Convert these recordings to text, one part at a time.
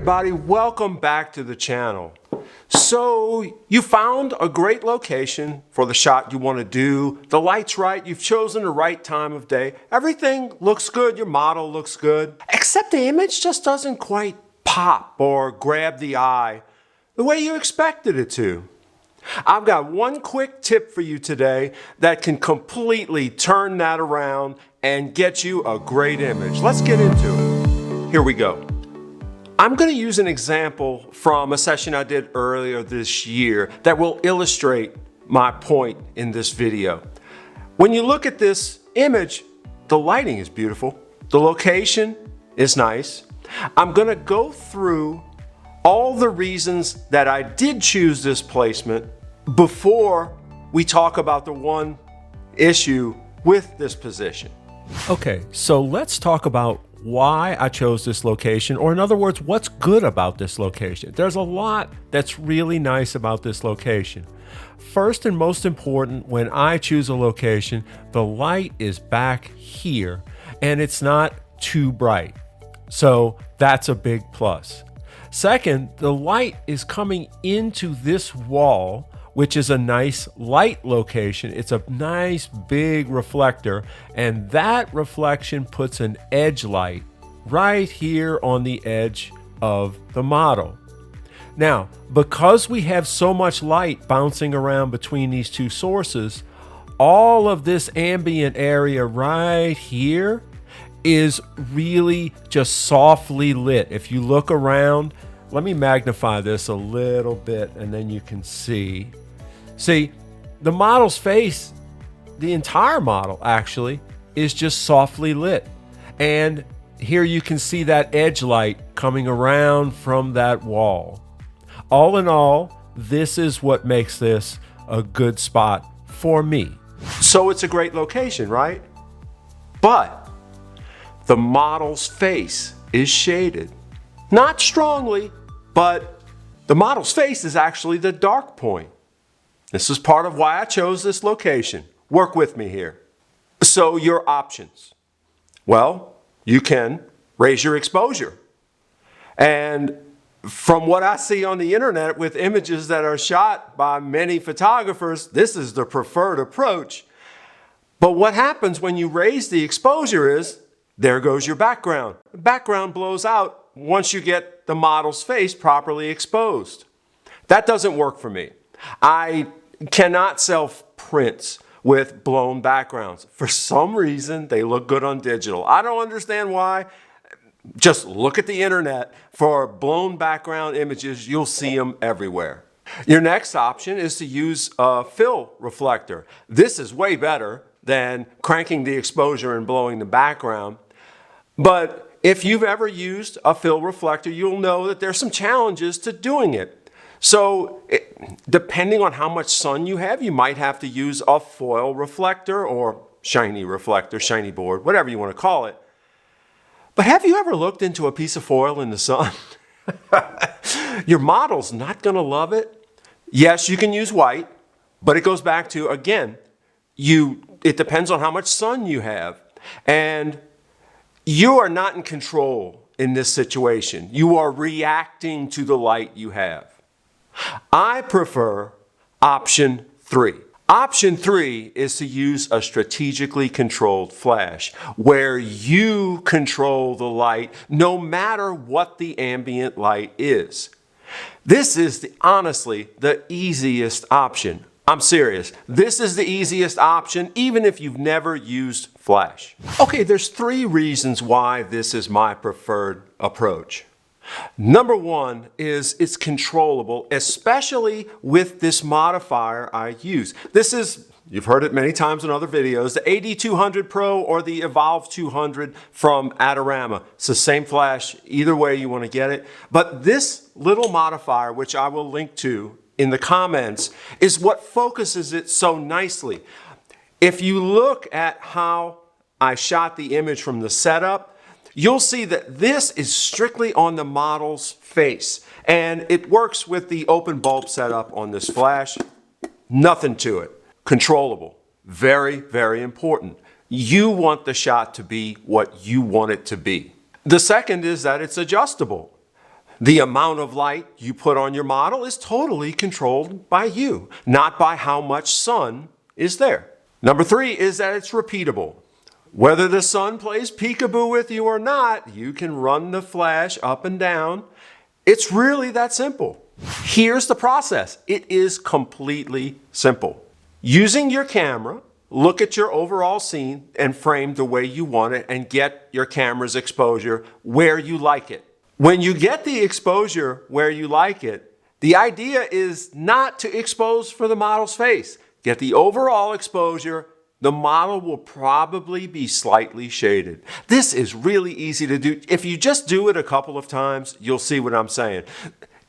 everybody, welcome back to the channel. So you found a great location for the shot you want to do. The light's right, you've chosen the right time of day. Everything looks good, your model looks good, except the image just doesn't quite pop or grab the eye the way you expected it to. I've got one quick tip for you today that can completely turn that around and get you a great image. Let's get into it. Here we go. I'm going to use an example from a session I did earlier this year that will illustrate my point in this video. When you look at this image, the lighting is beautiful. The location is nice. I'm going to go through all the reasons that I did choose this placement before we talk about the one issue with this position. Okay, so let's talk about why I chose this location, or in other words, what's good about this location. There's a lot that's really nice about this location. First and most important, when I choose a location, the light is back here and it's not too bright. So that's a big plus. Second, the light is coming into this wall, which is a nice light location. It's a nice big reflector, and that reflection puts an edge light right here on the edge of the model. Now, because we have so much light bouncing around between these two sources, all of this ambient area right here is really just softly lit. If you look around, let me magnify this a little bit and then you can see. See, the model's face, the entire model actually, is just softly lit. And here you can see that edge light coming around from that wall. All in all, this is what makes this a good spot for me. So it's a great location, right? But the model's face is shaded. Not strongly, but the model's face is actually the dark point. This is part of why I chose this location. Work with me here. So your options. Well, you can raise your exposure. And from what I see on the internet with images that are shot by many photographers, this is the preferred approach. But what happens when you raise the exposure is, there goes your background. The background blows out once you get the model's face properly exposed. That doesn't work for me. I cannot sell prints with blown backgrounds. For some reason, they look good on digital. I don't understand why. Just look at the internet for blown background images. You'll see them everywhere. Your next option is to use a fill reflector. This is way better than cranking the exposure and blowing the background. But if you've ever used a fill reflector, you'll know that there's some challenges to doing it. So depending on how much sun you have, you might have to use a foil reflector or shiny reflector, shiny board, whatever you want to call it. But have you ever looked into a piece of foil in the sun? Your model's not going to love it. Yes, you can use white, but it goes back to, again, it depends on how much sun you have. And you are not in control in this situation. You are reacting to the light you have. I prefer option 3. Option 3 is to use a strategically controlled flash where you control the light no matter what the ambient light is. This is honestly the easiest option. I'm serious. This is the easiest option even if you've never used flash. Okay, there's 3 reasons why this is my preferred approach. Number 1 is it's controllable, especially with this modifier I use. This is, you've heard it many times in other videos, the AD200 Pro or the Evolve 200 from Adorama. It's the same flash, either way you want to get it. But this little modifier, which I will link to in the comments, is what focuses it so nicely. If you look at how I shot the image from the setup, you'll see that this is strictly on the model's face, and it works with the open bulb setup on this flash. Nothing to it. Controllable. Very, very important. You want the shot to be what you want it to be. The second is that it's adjustable. The amount of light you put on your model is totally controlled by you, not by how much sun is there. Number 3 is that it's repeatable. Whether the sun plays peekaboo with you or not, you can run the flash up and down. It's really that simple. Here's the process. It is completely simple. Using your camera, look at your overall scene and frame the way you want it and get your camera's exposure where you like it. When you get the exposure where you like it, the idea is not to expose for the model's face. Get the overall exposure. The model will probably be slightly shaded. This is really easy to do. If you just do it a couple of times, you'll see what I'm saying.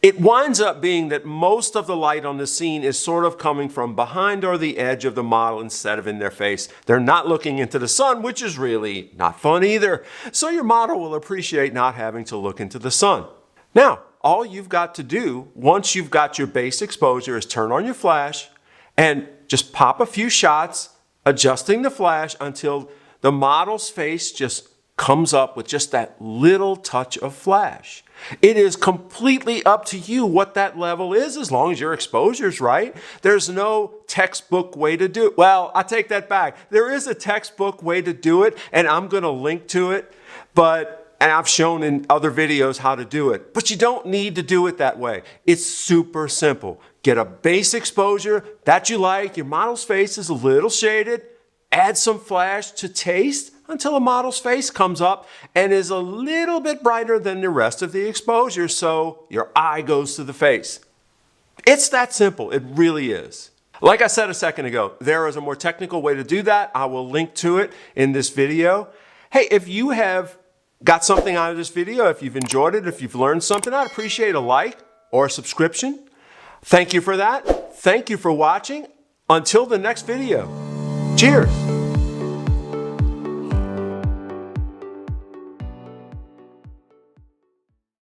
It winds up being that most of the light on the scene is sort of coming from behind or the edge of the model instead of in their face. They're not looking into the sun, which is really not fun either. So your model will appreciate not having to look into the sun. Now, all you've got to do once you've got your base exposure is turn on your flash and just pop a few shots, adjusting the flash until the model's face just comes up with just that little touch of flash. It is completely up to you what that level is as long as your exposure's right. There's no textbook way to do it. Well, I take that back. There is a textbook way to do it, and I'm going to link to it, and I've shown in other videos how to do it. But you don't need to do it that way. It's super simple. Get a base exposure that you like. Your model's face is a little shaded. Add some flash to taste until a model's face comes up and is a little bit brighter than the rest of the exposure, so your eye goes to the face. It's that simple. It really is. Like I said a second ago, there is a more technical way to do that. I will link to it in this video. Hey, if you have got something out of this video, if you've enjoyed it, if you've learned something, I'd appreciate a like or a subscription. Thank you for that. Thank you for watching. Until the next video. Cheers.